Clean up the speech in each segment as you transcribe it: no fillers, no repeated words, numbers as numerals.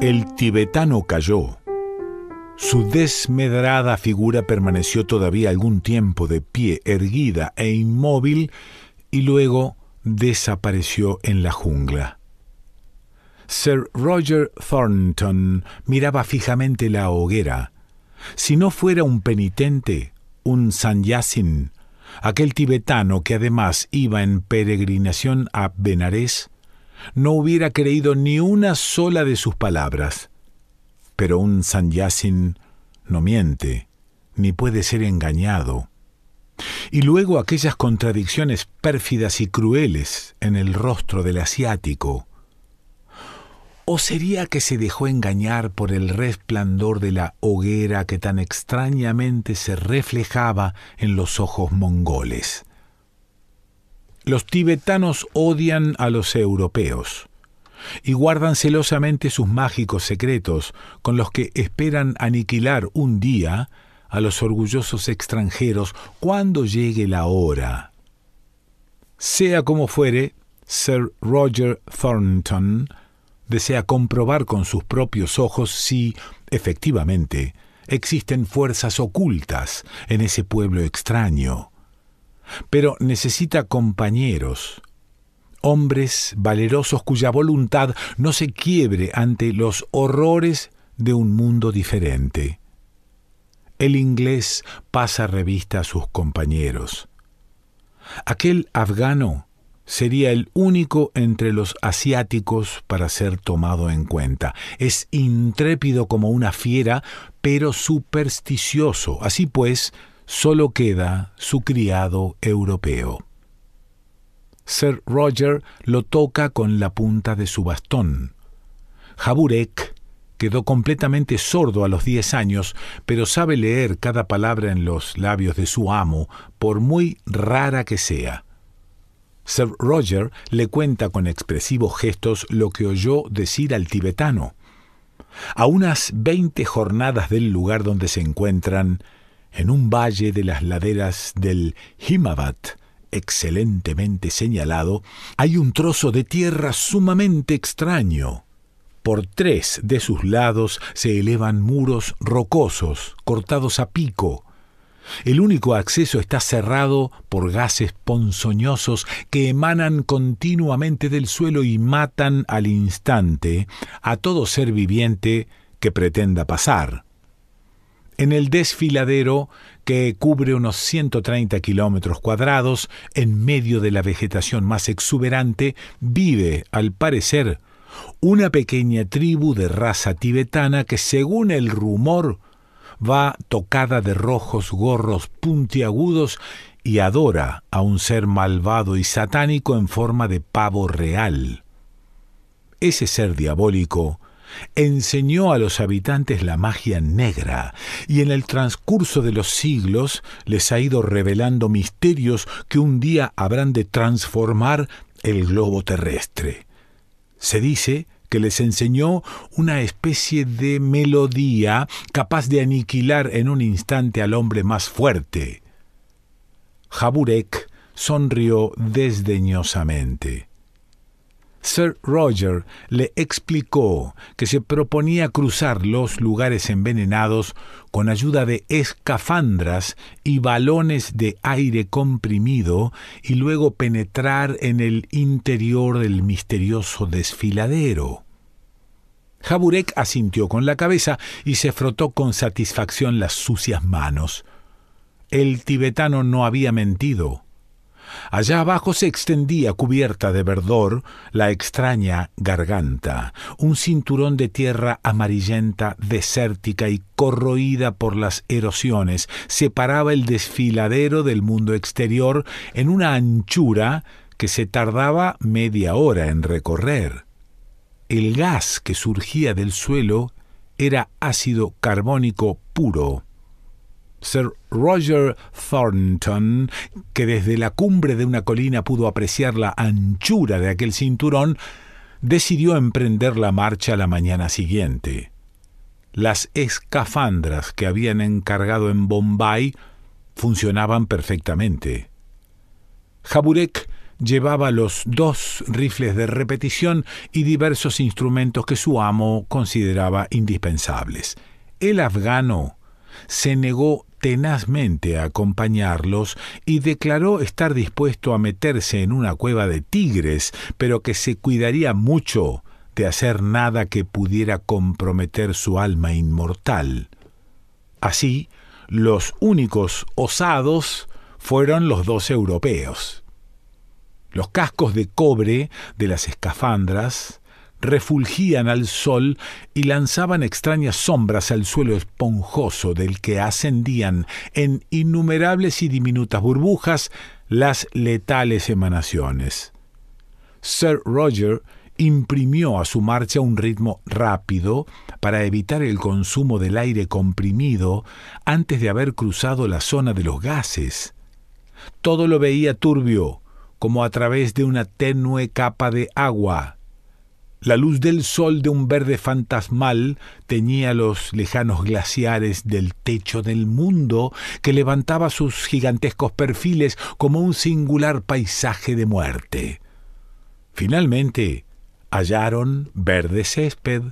El tibetano cayó. Su desmedrada figura permaneció todavía algún tiempo de pie, erguida e inmóvil, y luego desapareció en la jungla. Sir Roger Thornton miraba fijamente la hoguera. Si no fuera un penitente, un sannyasin, aquel tibetano que además iba en peregrinación a Benarés, no hubiera creído ni una sola de sus palabras. Pero un sannyasin no miente, ni puede ser engañado. Y luego aquellas contradicciones pérfidas y crueles en el rostro del asiático. ¿O sería que se dejó engañar por el resplandor de la hoguera que tan extrañamente se reflejaba en los ojos mongoles? Los tibetanos odian a los europeos y guardan celosamente sus mágicos secretos con los que esperan aniquilar un día a los orgullosos extranjeros cuando llegue la hora. Sea como fuere, Sir Roger Thornton desea comprobar con sus propios ojos si, efectivamente, existen fuerzas ocultas en ese pueblo extraño. Pero necesita compañeros, hombres valerosos cuya voluntad no se quiebre ante los horrores de un mundo diferente. El inglés pasa revista a sus compañeros. Aquel afgano sería el único entre los asiáticos para ser tomado en cuenta. Es intrépido como una fiera, pero supersticioso. Así pues, solo queda su criado europeo. Sir Roger lo toca con la punta de su bastón. Jaburek quedó completamente sordo a los 10 años, pero sabe leer cada palabra en los labios de su amo, por muy rara que sea. Sir Roger le cuenta con expresivos gestos lo que oyó decir al tibetano. A unas 20 jornadas del lugar donde se encuentran, en un valle de las laderas del Himavat, excelentemente señalado, hay un trozo de tierra sumamente extraño. Por 3 de sus lados se elevan muros rocosos, cortados a pico. El único acceso está cerrado por gases ponzoñosos que emanan continuamente del suelo y matan al instante a todo ser viviente que pretenda pasar. En el desfiladero, que cubre unos 130 kilómetros cuadrados, en medio de la vegetación más exuberante, vive, al parecer, una pequeña tribu de raza tibetana que, según el rumor, va tocada de rojos gorros puntiagudos y adora a un ser malvado y satánico en forma de pavo real. Ese ser diabólico enseñó a los habitantes la magia negra y en el transcurso de los siglos les ha ido revelando misterios que un día habrán de transformar el globo terrestre. Se dice que les enseñó una especie de melodía capaz de aniquilar en un instante al hombre más fuerte. Jaburek sonrió desdeñosamente. Sir Roger le explicó que se proponía cruzar los lugares envenenados con ayuda de escafandras y balones de aire comprimido y luego penetrar en el interior del misterioso desfiladero. Jaburek asintió con la cabeza y se frotó con satisfacción las sucias manos. El tibetano no había mentido. Allá abajo se extendía, cubierta de verdor, la extraña garganta. Un cinturón de tierra amarillenta, desértica y corroída por las erosiones separaba el desfiladero del mundo exterior en una anchura que se tardaba media hora en recorrer. El gas que surgía del suelo era ácido carbónico puro. Sir Roger Thornton, que desde la cumbre de una colina pudo apreciar la anchura de aquel cinturón, decidió emprender la marcha la mañana siguiente. Las escafandras que habían encargado en Bombay funcionaban perfectamente. Jaburek llevaba los 2 rifles de repetición y diversos instrumentos que su amo consideraba indispensables. El afgano se negó tenazmente a acompañarlos y declaró estar dispuesto a meterse en una cueva de tigres, pero que se cuidaría mucho de hacer nada que pudiera comprometer su alma inmortal. Así, los únicos osados fueron los 2 europeos. Los cascos de cobre de las escafandras refulgían al sol y lanzaban extrañas sombras al suelo esponjoso del que ascendían en innumerables y diminutas burbujas las letales emanaciones. Sir Roger imprimió a su marcha un ritmo rápido para evitar el consumo del aire comprimido antes de haber cruzado la zona de los gases. Todo lo veía turbio, como a través de una tenue capa de agua. La luz del sol de un verde fantasmal teñía los lejanos glaciares del techo del mundo, que levantaba sus gigantescos perfiles como un singular paisaje de muerte. Finalmente hallaron verde césped,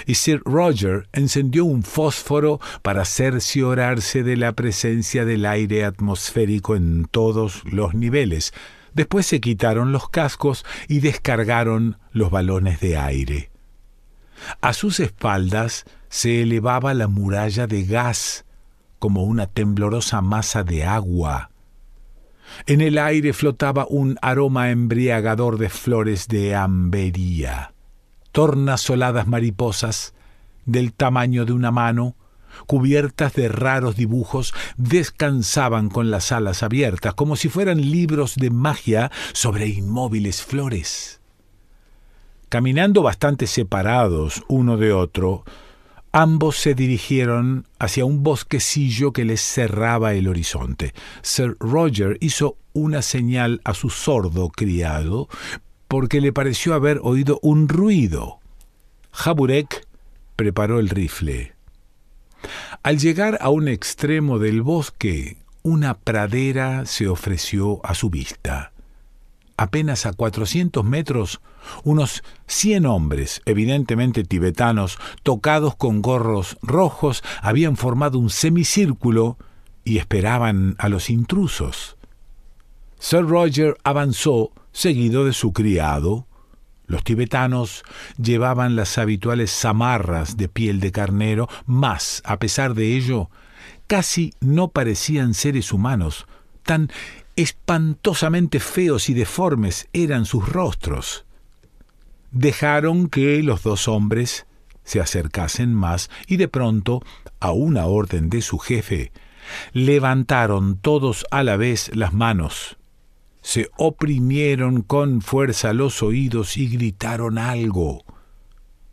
y Sir Roger encendió un fósforo para cerciorarse de la presencia del aire atmosférico en todos los niveles. Después se quitaron los cascos y descargaron los balones de aire. A sus espaldas se elevaba la muralla de gas, como una temblorosa masa de agua. En el aire flotaba un aroma embriagador de flores de ambería. Tornasoladas mariposas, del tamaño de una mano, cubiertas de raros dibujos, descansaban con las alas abiertas, como si fueran libros de magia sobre inmóviles flores. Caminando bastante separados uno de otro, ambos se dirigieron hacia un bosquecillo que les cerraba el horizonte. Sir Roger hizo una señal a su sordo criado, porque le pareció haber oído un ruido. Jaburek preparó el rifle. Al llegar a un extremo del bosque, una pradera se ofreció a su vista. Apenas a 400 metros, unos 100 hombres, evidentemente tibetanos, tocados con gorros rojos, habían formado un semicírculo y esperaban a los intrusos. Sir Roger avanzó, seguido de su criado. Los tibetanos llevaban las habituales zamarras de piel de carnero, mas, a pesar de ello, casi no parecían seres humanos, tan espantosamente feos y deformes eran sus rostros. Dejaron que los 2 hombres se acercasen más y de pronto, a una orden de su jefe, levantaron todos a la vez las manos. Se oprimieron con fuerza los oídos y gritaron algo.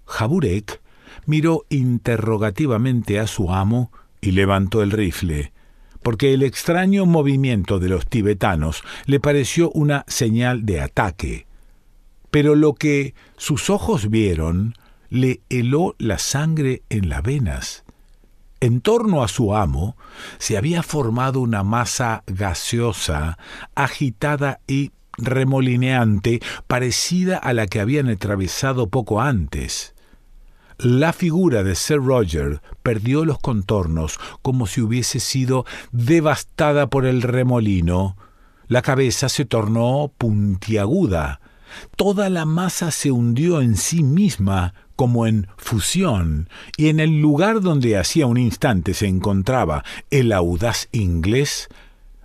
Jaburek miró interrogativamente a su amo y levantó el rifle, porque el extraño movimiento de los tibetanos le pareció una señal de ataque. Pero lo que sus ojos vieron le heló la sangre en las venas. En torno a su amo se había formado una masa gaseosa, agitada y remolineante, parecida a la que habían atravesado poco antes. La figura de Sir Roger perdió los contornos como si hubiese sido devastada por el remolino. La cabeza se tornó puntiaguda. Toda la masa se hundió en sí misma como en fusión, y en el lugar donde hacía un instante se encontraba el audaz inglés,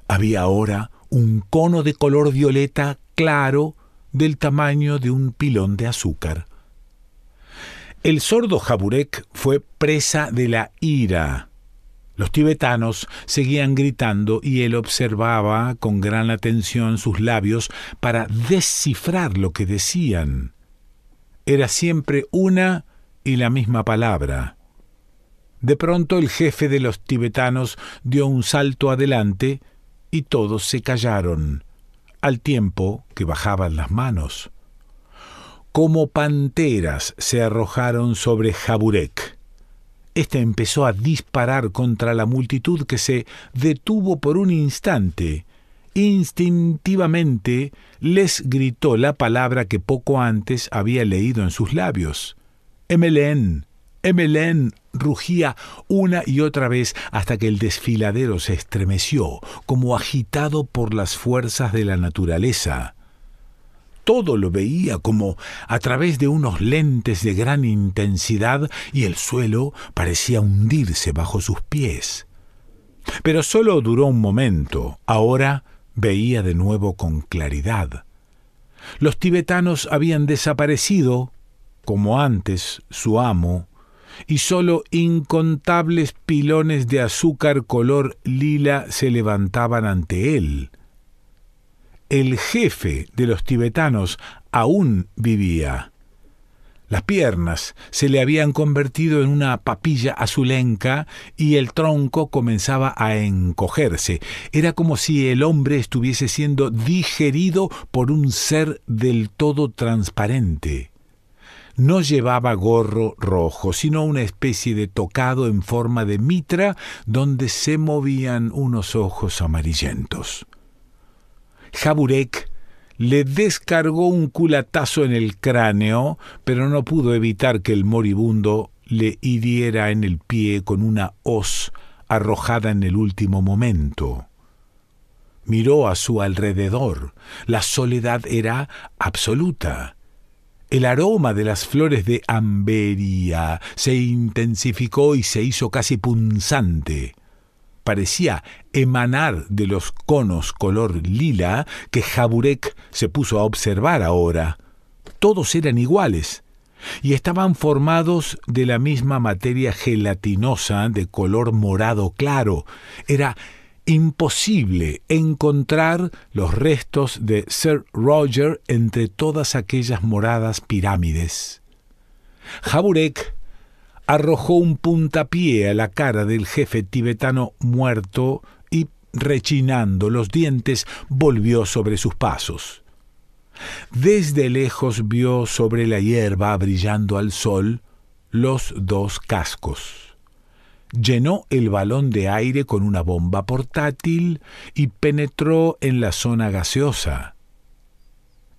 había ahora un cono de color violeta claro del tamaño de un pilón de azúcar. El sordo Jaburek fue presa de la ira. Los tibetanos seguían gritando y él observaba con gran atención sus labios para descifrar lo que decían. Era siempre una y la misma palabra. De pronto el jefe de los tibetanos dio un salto adelante y todos se callaron, al tiempo que bajaban las manos. Como panteras se arrojaron sobre Jaburek. Este empezó a disparar contra la multitud, que se detuvo por un instante instintivamente les gritó la palabra que poco antes había leído en sus labios. «Emmeline, Emmeline», rugía una y otra vez hasta que el desfiladero se estremeció, como agitado por las fuerzas de la naturaleza. Todo lo veía como a través de unos lentes de gran intensidad y el suelo parecía hundirse bajo sus pies. Pero solo duró un momento. Ahora veía de nuevo con claridad. Los tibetanos habían desaparecido, como antes su amo, y solo incontables pilones de azúcar color lila se levantaban ante él. El jefe de los tibetanos aún vivía. Las piernas se le habían convertido en una papilla azulenca y el tronco comenzaba a encogerse. Era como si el hombre estuviese siendo digerido por un ser del todo transparente. No llevaba gorro rojo, sino una especie de tocado en forma de mitra donde se movían unos ojos amarillentos. Jaburek le descargó un culatazo en el cráneo, pero no pudo evitar que el moribundo le hiriera en el pie con una hoz arrojada en el último momento. Miró a su alrededor. La soledad era absoluta. El aroma de las flores de ambería se intensificó y se hizo casi punzante. Parecía emanar de los conos color lila que Jaburek se puso a observar ahora. Todos eran iguales y estaban formados de la misma materia gelatinosa de color morado claro. Era imposible encontrar los restos de Sir Roger entre todas aquellas moradas pirámides. Jaburek arrojó un puntapié a la cara del jefe tibetano muerto y, rechinando los dientes, volvió sobre sus pasos. Desde lejos vio sobre la hierba, brillando al sol, los dos cascos. Llenó el balón de aire con una bomba portátil y penetró en la zona gaseosa.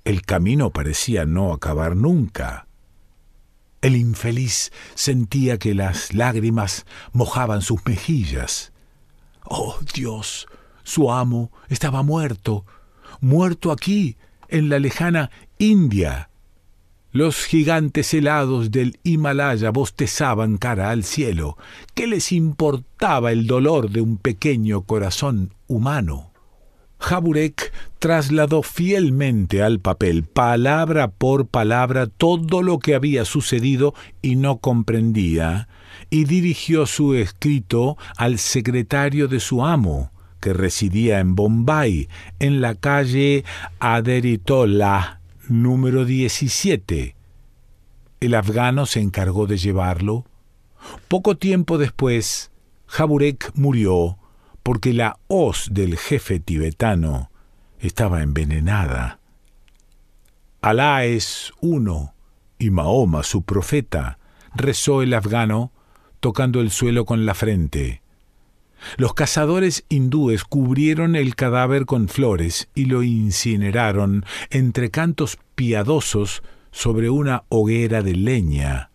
El camino parecía no acabar nunca. El infeliz sentía que las lágrimas mojaban sus mejillas. ¡Oh, Dios! Su amo estaba muerto, muerto aquí, en la lejana India. Los gigantes helados del Himalaya bostezaban cara al cielo. ¿Qué les importaba el dolor de un pequeño corazón humano? Jaburek trasladó fielmente al papel, palabra por palabra, todo lo que había sucedido y no comprendía, y dirigió su escrito al secretario de su amo, que residía en Bombay, en la calle Aderitola, número 17. El afgano se encargó de llevarlo. Poco tiempo después, Jaburek murió porque la hoz del jefe tibetano estaba envenenada. Alá es uno y Mahoma su profeta, rezó el afgano, tocando el suelo con la frente. Los cazadores hindúes cubrieron el cadáver con flores y lo incineraron entre cantos piadosos sobre una hoguera de leña.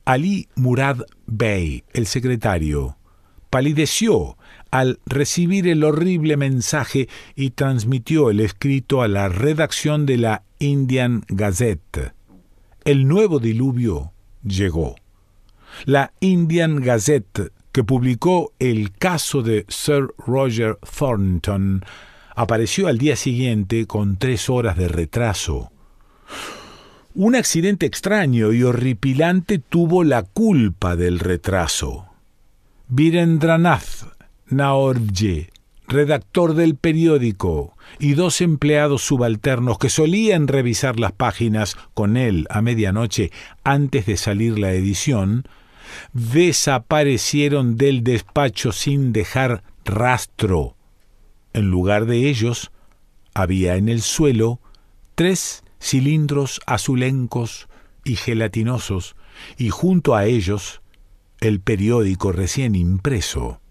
Ali Murad Bey, el secretario, palideció al recibir el horrible mensaje y transmitió el escrito a la redacción de la Indian Gazette. El nuevo diluvio llegó. La Indian Gazette, que publicó el caso de Sir Roger Thornton, apareció al día siguiente con 3 horas de retraso. Un accidente extraño y horripilante tuvo la culpa del retraso. Virendranath Naorje, redactor del periódico, y 2 empleados subalternos que solían revisar las páginas con él a medianoche antes de salir la edición, desaparecieron del despacho sin dejar rastro. En lugar de ellos, había en el suelo 3 cilindros azulencos y gelatinosos, y junto a ellos el periódico recién impreso.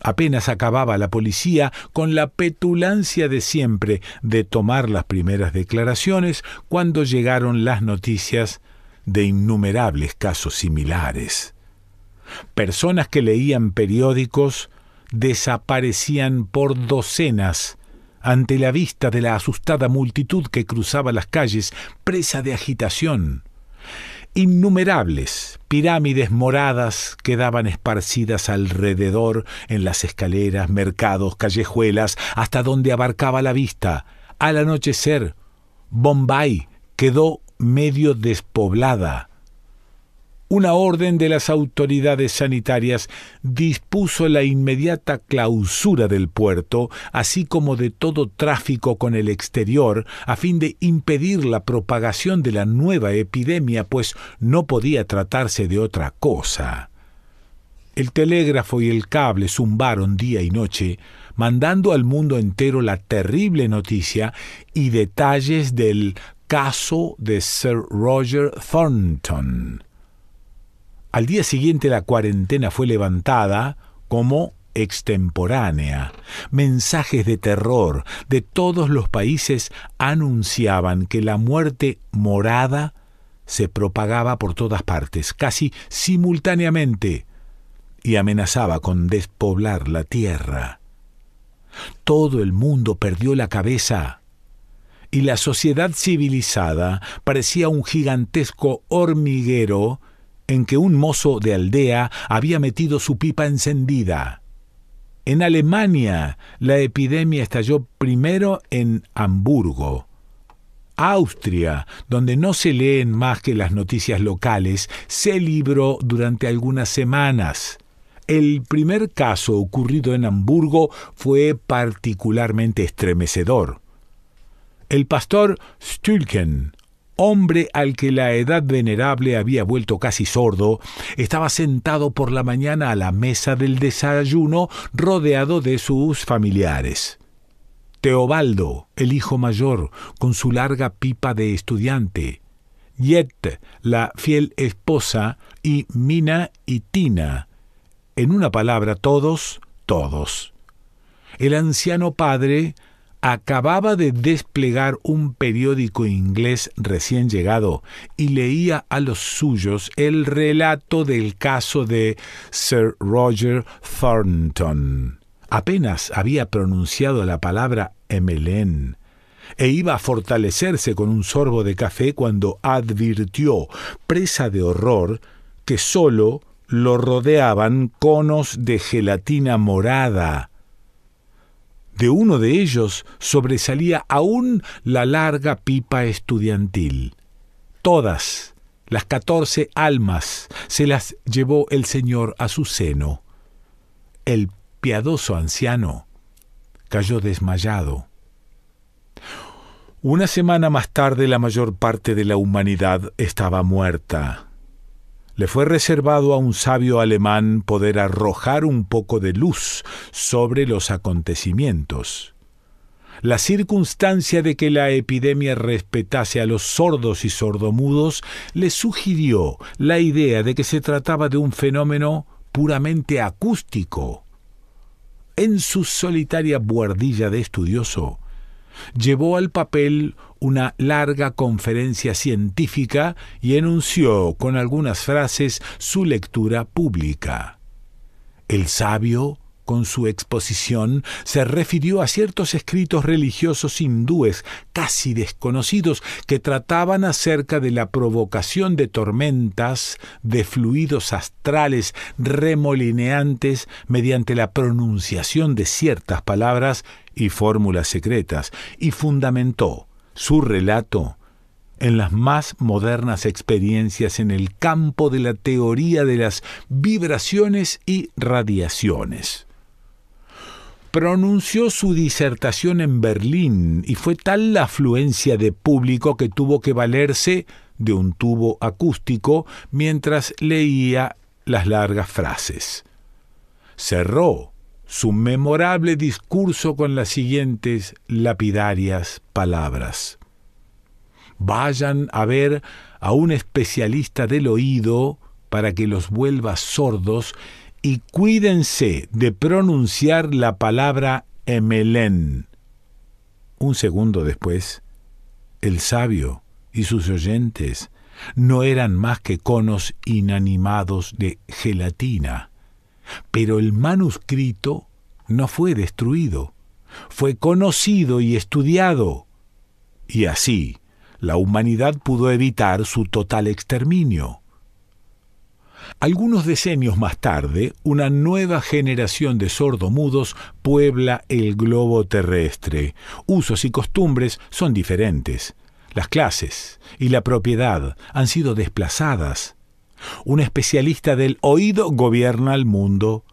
Apenas acababa la policía, con la petulancia de siempre, de tomar las primeras declaraciones, cuando llegaron las noticias de innumerables casos similares. Personas que leían periódicos desaparecían por docenas ante la vista de la asustada multitud que cruzaba las calles, presa de agitación. Innumerables pirámides moradas quedaban esparcidas alrededor en las escaleras, mercados, callejuelas, hasta donde abarcaba la vista. Al anochecer, Bombay quedó medio despoblada. Una orden de las autoridades sanitarias dispuso la inmediata clausura del puerto, así como de todo tráfico con el exterior, a fin de impedir la propagación de la nueva epidemia, pues no podía tratarse de otra cosa. El telégrafo y el cable zumbaron día y noche, mandando al mundo entero la terrible noticia y detalles del caso de Sir Roger Thornton. Al día siguiente la cuarentena fue levantada como extemporánea. Mensajes de terror de todos los países anunciaban que la muerte morada se propagaba por todas partes, casi simultáneamente, y amenazaba con despoblar la tierra. Todo el mundo perdió la cabeza, y la sociedad civilizada parecía un gigantesco hormiguero en que un mozo de aldea había metido su pipa encendida. En Alemania, la epidemia estalló primero en Hamburgo. Austria, donde no se leen más que las noticias locales, se libró durante algunas semanas. El primer caso ocurrido en Hamburgo fue particularmente estremecedor. El pastor Stülken, hombre al que la edad venerable había vuelto casi sordo, estaba sentado por la mañana a la mesa del desayuno rodeado de sus familiares. Teobaldo, el hijo mayor, con su larga pipa de estudiante, Jette, la fiel esposa, y Mina y Tina. En una palabra, todos. El anciano padre acababa de desplegar un periódico inglés recién llegado y leía a los suyos el relato del caso de Sir Roger Thornton. Apenas había pronunciado la palabra Emelén e iba a fortalecerse con un sorbo de café cuando advirtió, presa de horror, que sólo lo rodeaban conos de gelatina morada. De uno de ellos sobresalía aún la larga pipa estudiantil. Todas las 14 almas se las llevó el Señor a su seno. El piadoso anciano cayó desmayado. Una semana más tarde, la mayor parte de la humanidad estaba muerta. Le fue reservado a un sabio alemán poder arrojar un poco de luz sobre los acontecimientos. La circunstancia de que la epidemia respetase a los sordos y sordomudos le sugirió la idea de que se trataba de un fenómeno puramente acústico. En su solitaria buhardilla de estudioso, llevó al papel una larga conferencia científica y enunció con algunas frases su lectura pública. El sabio, con su exposición, se refirió a ciertos escritos religiosos hindúes casi desconocidos que trataban acerca de la provocación de tormentas, de fluidos astrales remolineantes mediante la pronunciación de ciertas palabras y fórmulas secretas, y fundamentó su relato en las más modernas experiencias en el campo de la teoría de las vibraciones y radiaciones. Pronunció su disertación en Berlín y fue tal la afluencia de público que tuvo que valerse de un tubo acústico mientras leía las largas frases. Cerró su memorable discurso con las siguientes lapidarias palabras: vayan a ver a un especialista del oído para que los vuelva sordos y cuídense de pronunciar la palabra emelén. Un segundo después, el sabio y sus oyentes no eran más que conos inanimados de gelatina. Pero el manuscrito no fue destruido, fue conocido y estudiado, y así la humanidad pudo evitar su total exterminio. Algunos decenios más tarde, una nueva generación de sordomudos puebla el globo terrestre. Usos y costumbres son diferentes. Las clases y la propiedad han sido desplazadas. Un especialista del oído gobierna el mundo.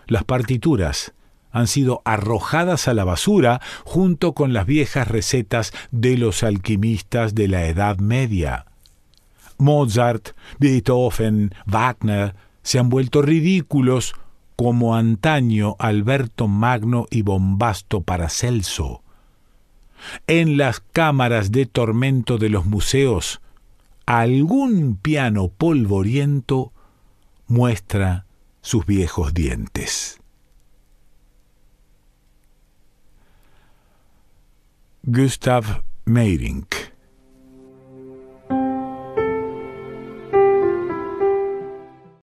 Las partituras han sido arrojadas a la basura junto con las viejas recetas de los alquimistas de la Edad Media. Mozart, Beethoven, Wagner se han vuelto ridículos como antaño Alberto Magno y Bombasto Paracelso. En las cámaras de tormento de los museos, algún piano polvoriento muestra sus viejos dientes. Gustav Meyrink.